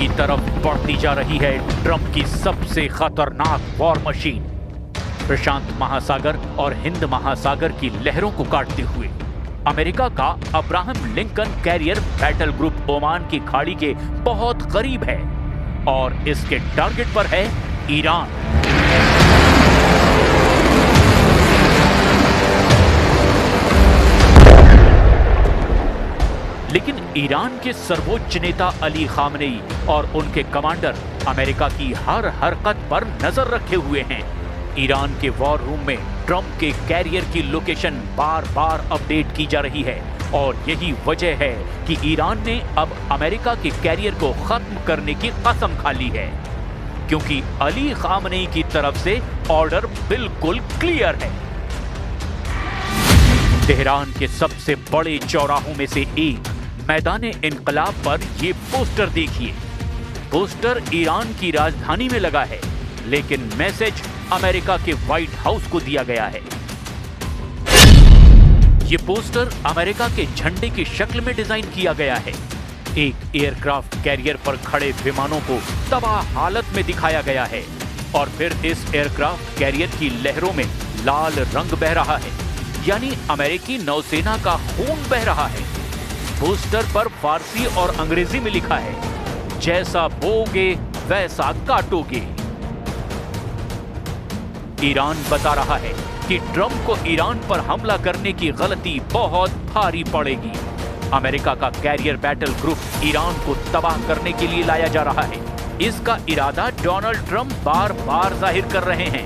की तरफ बढ़ती जा रही है ट्रंप की सबसे खतरनाक वॉर मशीन। प्रशांत महासागर और हिंद महासागर की लहरों को काटते हुए अमेरिका का Abraham Lincoln carrier battle group Oman की खाड़ी के बहुत करीब है और इसके टारगेट पर है ईरान। लेकिन ईरान के सर्वोच्च नेता अली खामनेई और उनके कमांडर अमेरिका की हर हरकत पर नजर रखे हुए हैं। ईरान के वॉर रूम में ट्रंप के कैरियर की लोकेशन बार बार अपडेट की जा रही है और यही वजह है कि ईरान ने अब अमेरिका के कैरियर को खत्म करने की कसम खा ली है, क्योंकि अली खामनेई की तरफ से ऑर्डर बिल्कुल क्लियर है। तेहरान के सबसे बड़े चौराहों में से एक मैदाने इनकलाब पर ये पोस्टर देखिए। पोस्टर ईरान की राजधानी में लगा है, लेकिन मैसेज अमेरिका के व्हाइट हाउस को दिया गया है। ये पोस्टर अमेरिका के झंडे की शक्ल में डिजाइन किया गया है। एक एयरक्राफ्ट कैरियर पर खड़े विमानों को तबाह हालत में दिखाया गया है और फिर इस एयरक्राफ्ट कैरियर की लहरों में लाल रंग बह रहा है, यानी अमेरिकी नौसेना का खून बह रहा है। पोस्टर पर फारसी और अंग्रेजी में लिखा है, जैसा बोगे वैसा काटोगे। ईरान बता रहा है कि ट्रंप को ईरान पर हमला करने की गलती बहुत भारी पड़ेगी। अमेरिका का कैरियर बैटल ग्रुप ईरान को तबाह करने के लिए लाया जा रहा है। इसका इरादा डोनाल्ड ट्रंप बार बार जाहिर कर रहे हैं।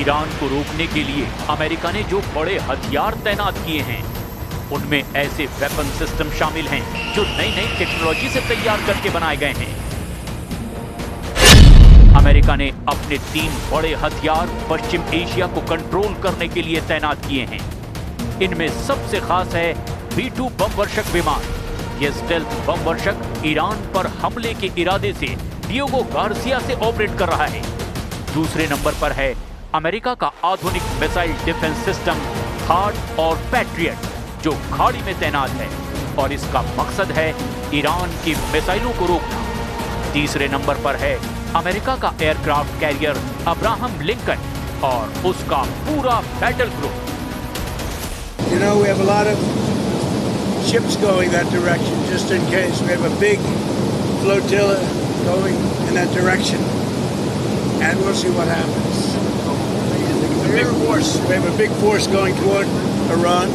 ईरान को रोकने के लिए अमेरिका ने जो बड़े हथियार तैनात किए हैं, उनमें ऐसे वेपन सिस्टम शामिल हैं जो नई नई टेक्नोलॉजी से तैयार करके बनाए गए हैं। अमेरिका ने अपने 3 बड़े हथियार पश्चिम एशिया को कंट्रोल करने के लिए तैनात किए हैं। इनमें सबसे खास है B-2 बम वर्षक विमान। यह स्टेल्थ बम वर्षक ईरान पर हमले के इरादे से डिएगो गार्सिया से ऑपरेट कर रहा है। दूसरे नंबर पर है अमेरिका का आधुनिक मिसाइल डिफेंस सिस्टम थार्ड और पैट्रियट, जो खाड़ी में तैनात है और इसका मकसद है ईरान की मिसाइलों को रोकना। तीसरे नंबर पर है अमेरिका का एयरक्राफ्ट कैरियर अब्राहम लिंकन और उसका पूरा battle group. You know, we have a lot of ships going that direction just in case. We have a big flotilla going in that direction, and we'll see what happens. A big force. We have a big force going toward Iran.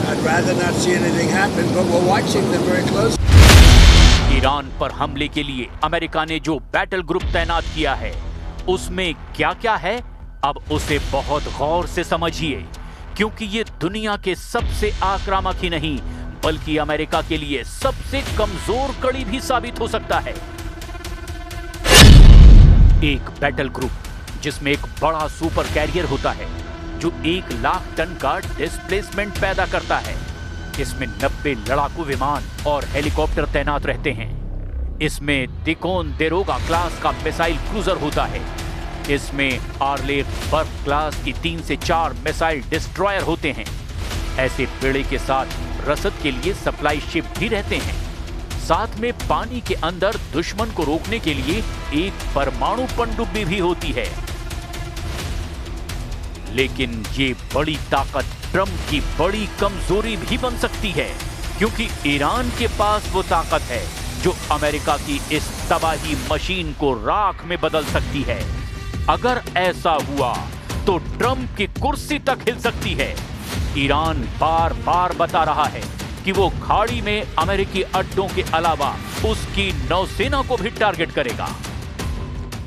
I'd rather not see anything happen, but we're watching them very closely. Iran पर हमले के लिए America ने जो battle group तैनात किया है, उसमें क्या-क्या है, अब उसे बहुत गौर से समझिए, क्योंकि ये दुनिया के सबसे आक्रामक ही नहीं, बल्कि अमेरिका के लिए सबसे कमजोर कड़ी भी साबित हो सकता है। एक बैटल ग्रुप जिसमें एक बड़ा सुपर कैरियर होता है जो 1 लाख टन का डिस्प्लेसमेंट पैदा करता है। इसमें 90 लड़ाकू विमान और हेलीकॉप्टर तैनात रहते हैं। इसमें तिकोन देरोगा क्लास का मिसाइल क्रूजर होता है। इसमें आर्लेफ बर्फ क्लास की 3 से 4 मिसाइल डिस्ट्रॉयर होते हैं। ऐसे बेड़े के साथ रसद के लिए सप्लाई शिप भी रहते हैं। साथ में पानी के अंदर दुश्मन को रोकने के लिए एक परमाणु पनडुब्बी भी होती है। लेकिन ये बड़ी ताकत ट्रंप की बड़ी कमजोरी भी बन सकती है, क्योंकि ईरान के पास वो ताकत है जो अमेरिका की इस तबाही मशीन को राख में बदल सकती है। अगर ऐसा हुआ तो ट्रंप की कुर्सी तक हिल सकती है। ईरान बार बार बता रहा है कि वो खाड़ी में अमेरिकी अड्डों के अलावा उसकी नौसेना को भी टारगेट करेगा।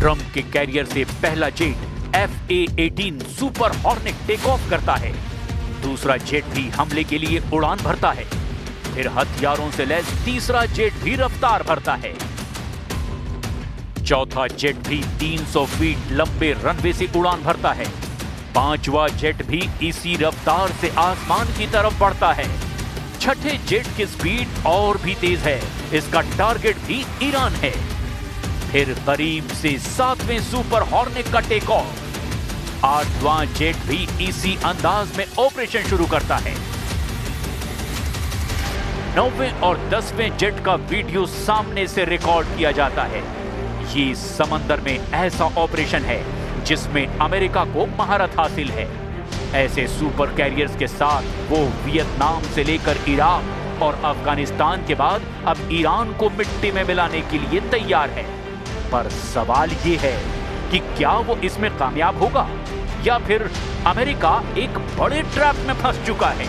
ट्रंप के कैरियर से पहला jet F/A-18 super hornet take off करता है। दूसरा जेट भी हमले के लिए उड़ान भरता है। फिर हथियारों से लैस तीसरा जेट भी रफ्तार भरता है। चौथा जेट भी 300 फीट लंबे रनवे से उड़ान भरता है। पांचवा जेट भी इसी रफ्तार से आसमान की तरफ बढ़ता है। छठे जेट की स्पीड और भी तेज है। इसका टारगेट भी ईरान है। फिर करीब से 7वें सुपर हॉर्नेट का टेक ऑफ। 8वां जेट भी इसी अंदाज में ऑपरेशन शुरू करता है। 9वें और 10वें जेट का वीडियो सामने से रिकॉर्ड किया जाता है। ये समंदर में ऐसा ऑपरेशन है जिसमें अमेरिका को महारत हासिल है। ऐसे सुपर कैरियर्स के साथ वो वियतनाम से लेकर इराक और अफगानिस्तान के बाद अब ईरान को मिट्टी में मिलाने के लिए तैयार है। पर सवाल ये है कि क्या वो इसमें कामयाब होगा या फिर अमेरिका एक बड़े ट्रैप में फंस चुका है।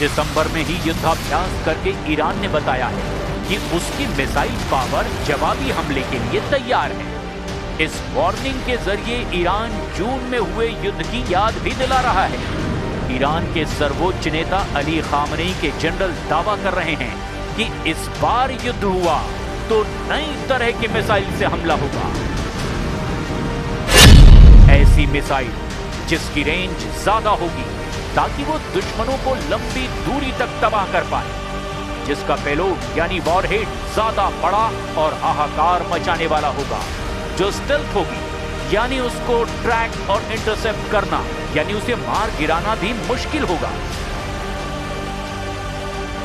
दिसंबर में ही युद्धाभ्यास करके ईरान ने बताया है कि उसकी मिसाइल पावर जवाबी हमले के लिए तैयार है। इस वार्निंग के जरिए ईरान जून में हुए युद्ध की याद भी दिला रहा है। ईरान के सर्वोच्च नेता अली खामनेई के जनरल दावा कर रहे हैं कि इस बार युद्ध हुआ तो नई तरह की मिसाइल से हमला होगा। ऐसी मिसाइल जिसकी रेंज ज्यादा होगी ताकि वो दुश्मनों को लंबी दूरी तक तबाह कर पाए, जिसका पेलोड यानी वॉरहेड ज्यादा बड़ा और हाहाकार मचाने वाला होगा, जो स्टेल्थ होगी यानी उसको ट्रैक और इंटरसेप्ट करना यानी उसे मार गिराना भी मुश्किल होगा।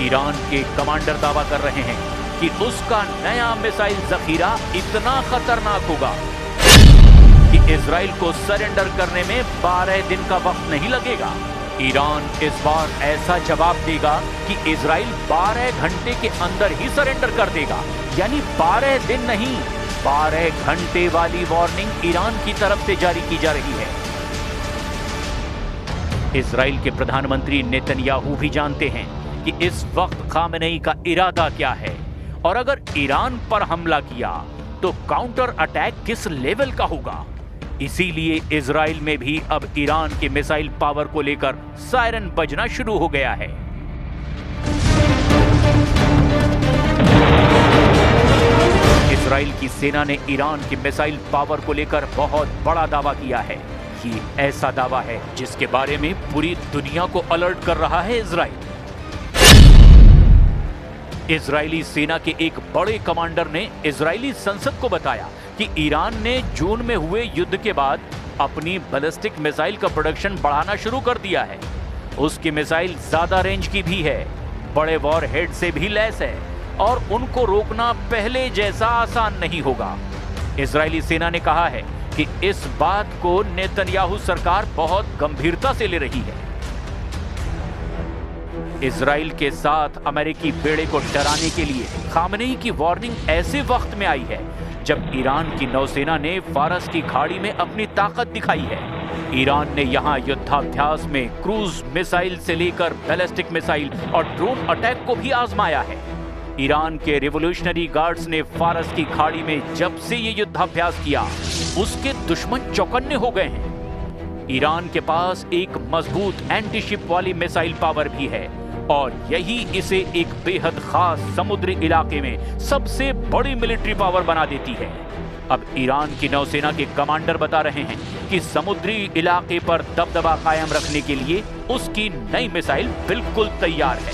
ईरान के कमांडर दावा कर रहे हैं कि उसका नया मिसाइल जखीरा इतना खतरनाक होगा कि इजराइल को सरेंडर करने में 12 दिन का वक्त नहीं लगेगा। ईरान इस बार ऐसा जवाब देगा कि इजराइल 12 घंटे के अंदर ही सरेंडर कर देगा, यानी 12 दिन नहीं 12 घंटे वाली वार्निंग ईरान की तरफ से जारी की जा रही है। इजराइल के प्रधानमंत्री नेतन्याहू भी जानते हैं कि इस वक्त खामेनेई का इरादा क्या है और अगर ईरान पर हमला किया तो काउंटर अटैक किस लेवल का होगा। इसीलिए इजराइल में भी अब ईरान के मिसाइल पावर को लेकर सायरन बजना शुरू हो गया है। इजराइल की सेना ने ईरान की मिसाइल पावर को लेकर बहुत बड़ा दावा किया है। ये ऐसा दावा है जिसके बारे में पूरी दुनिया को अलर्ट कर रहा है इजराइल। इजरायली सेना के एक बड़े कमांडर ने इजरायली संसद को बताया कि ईरान ने जून में हुए युद्ध के बाद अपनी बैलिस्टिक मिसाइल का प्रोडक्शन बढ़ाना शुरू कर दिया है। उसकी मिसाइल ज्यादा रेंज की भी है, बड़े वॉरहेड से भी लैस है और उनको रोकना पहले जैसा आसान नहीं होगा। इजरायली सेना ने कहा है कि इस बात को नेतन्याहू सरकार बहुत गंभीरता से ले रही है। इजराइल के साथ अमेरिकी बेड़े को डराने के लिए खामेनेई की वार्निंग ऐसे वक्त में आई है जब ईरान की नौसेना ने फारस की खाड़ी में अपनी ताकत दिखाई है। ईरान ने यहां युद्धाभ्यास में क्रूज मिसाइल से लेकर बैलिस्टिक मिसाइल और ड्रोन अटैक को भी आजमाया है। ईरान के रिवॉल्यूशनरी गार्ड्स ने फारस की खाड़ी में जब से ये युद्धाभ्यास किया उसके दुश्मन चौकन्ने हो गए हैं। ईरान के पास एक मजबूत एंटी शिप वाली मिसाइल पावर भी है और यही इसे एक बेहद खास समुद्री इलाके में सबसे बड़ी मिलिट्री पावर बना देती है। अब ईरान की नौसेना के कमांडर बता रहे हैं कि समुद्री इलाके पर दबदबा कायम रखने के लिए उसकी नई मिसाइल बिल्कुल तैयार है।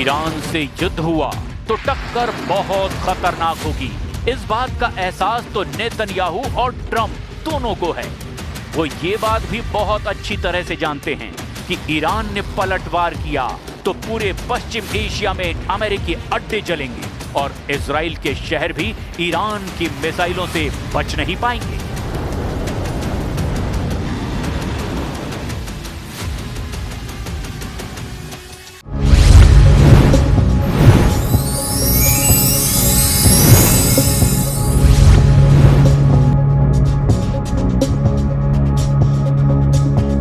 ईरान से युद्ध हुआ तो टक्कर बहुत खतरनाक होगी। इस बात का एहसास तो नेतन्याहू और ट्रंप दोनों को है। वो ये बात भी बहुत अच्छी तरह से जानते हैं कि ईरान ने पलटवार किया तो पूरे पश्चिम एशिया में अमेरिकी अड्डे चलेंगे और इजराइल के शहर भी ईरान की मिसाइलों से बच नहीं पाएंगे।